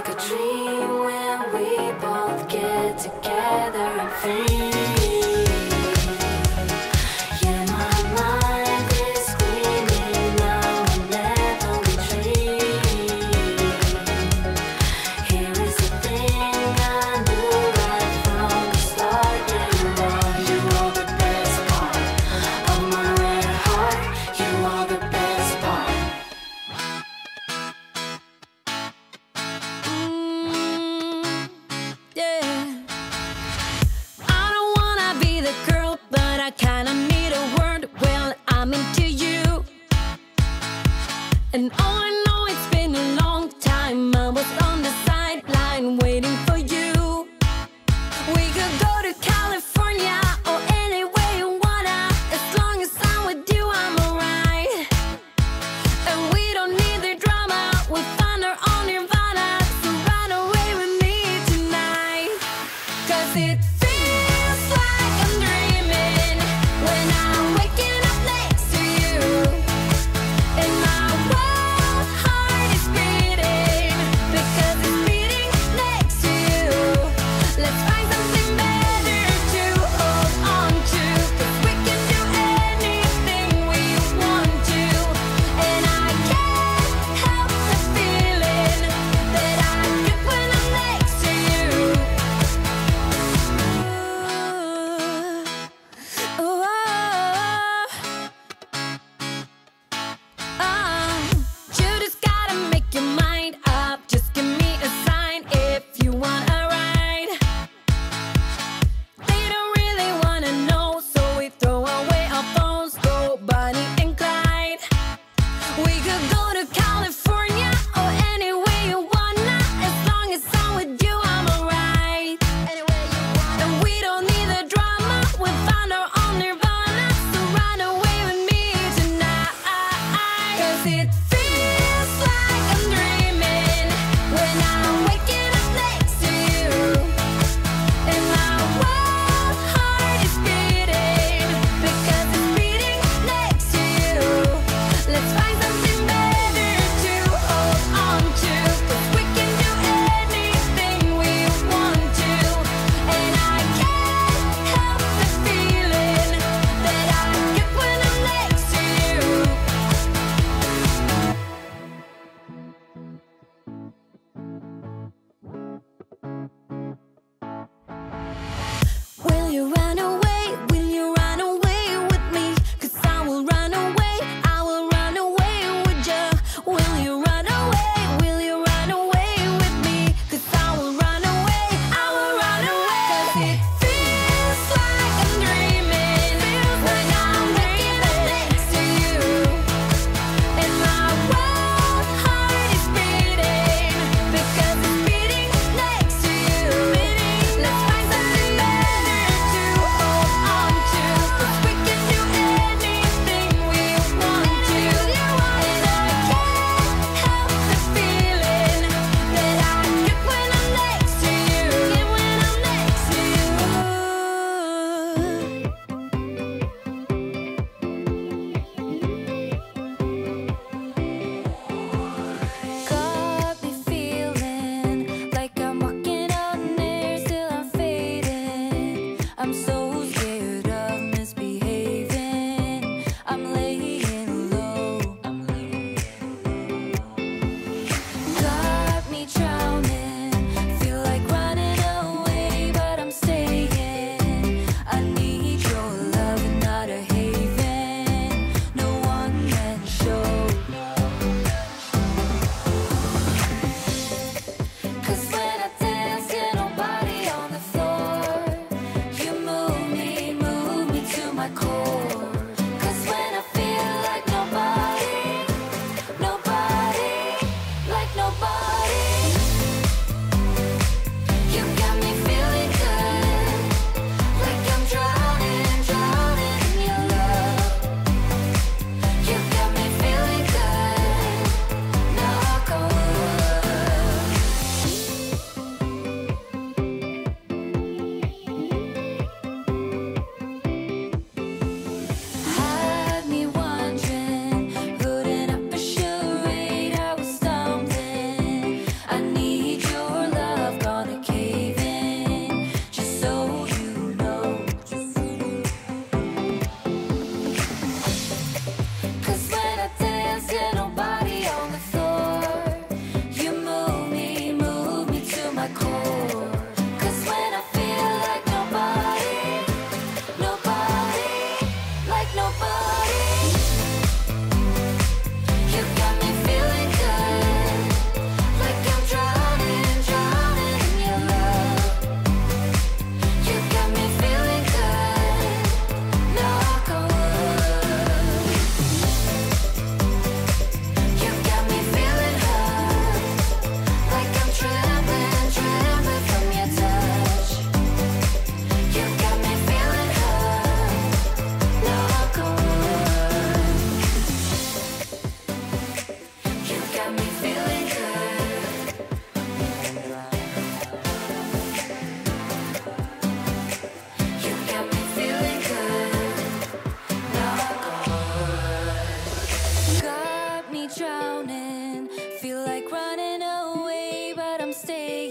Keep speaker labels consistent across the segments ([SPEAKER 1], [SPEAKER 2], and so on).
[SPEAKER 1] like a dream when we both get together and free. Yeah, my mind is screaming now whenever we dream. Here is the thing I knew right from the start. Yeah, you are the best part of my red heart. You are the best part.
[SPEAKER 2] Yeah. I don't wanna be the girl, but I kinda need a word. Well, I'm into you. And oh, I know it's been a long time. I was on the sideline waiting for you. We could go to California or anywhere you wanna. As long as I'm with you, I'm alright. And we don't need the drama. We'll find our own nirvana. So run away with me tonight. 'Cause it feels like I'm dreaming when I'm waking up next to you. And my wild heart is beating because it's beating next to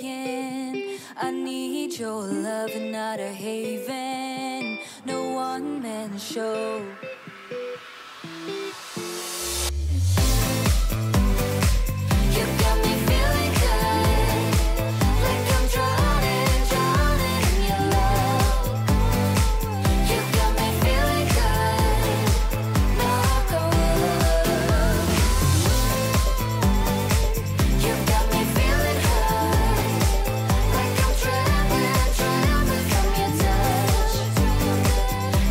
[SPEAKER 2] saying I need your love and not a haven, no one-man show. You got me feeling good, like I'm drowning, drowning in your love. You got me feeling good, knock on wood. You got me feeling good, like I'm drowning, drowning from your touch.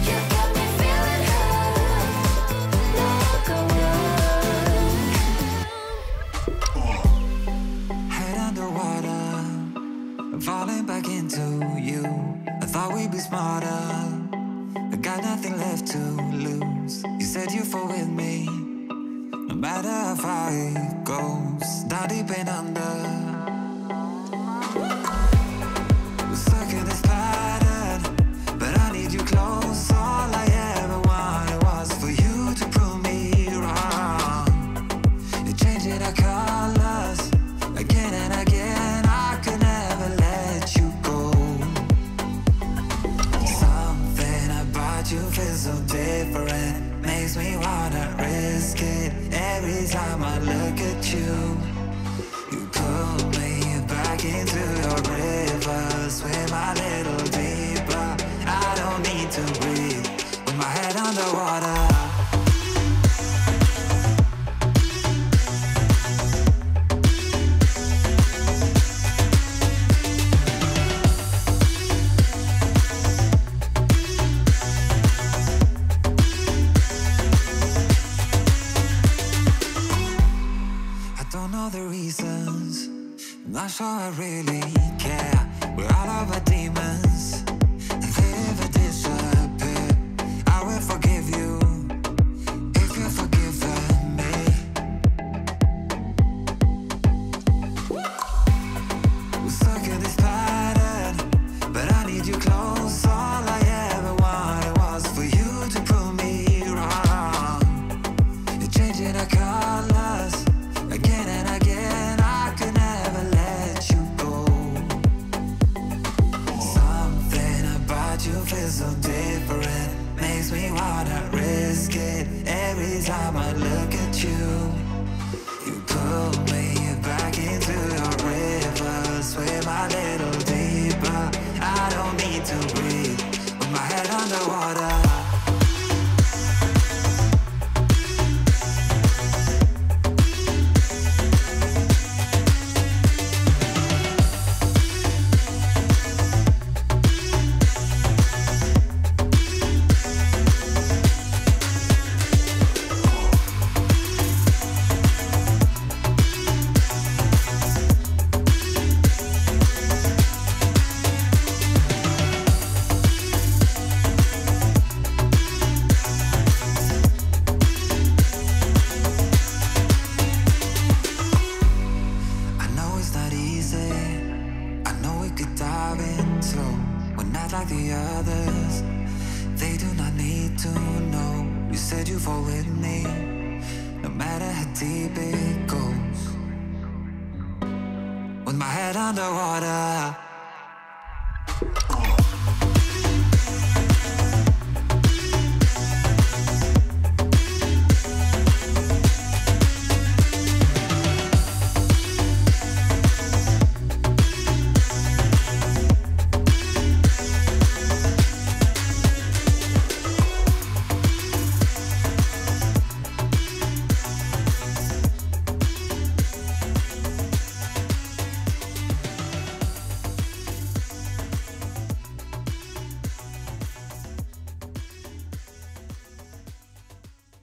[SPEAKER 2] You got me feeling good, knock on wood.
[SPEAKER 3] Head underwater, falling back into you. I thought we'd be smarter, I got nothing left to lose. You said you fall with me, no matter how far it goes. Down deep and under, we're stuck in this pattern, but I need you close. All I ever wanted was for you to prove me wrong. You're changing our colors again and again. I could never let you go. Something about you feels so different, makes me wanna risk it. Every time I look at you, you pull me back into your river. Swim a little deeper, I don't need to breathe with my head underwater. I don't know the reasons, not sure I really care. We're all of our demons, and they never disappear. I will forgive you if you've forgiven me. We're stuck in this pattern, but I need you close. All I ever wanted was for you to prove me wrong. You're changing our colors again and again. I could never let you go. Something about you feels so different, makes me wanna risk it. Every time I look at you, you pull me back into your river. Swim a little deeper, I don't need to breathe with my head underwater. I know it's not easy, I know we could dive into. We're not like the others, they do not need to know. You said you fall with me, no matter how deep it goes. With my head underwater,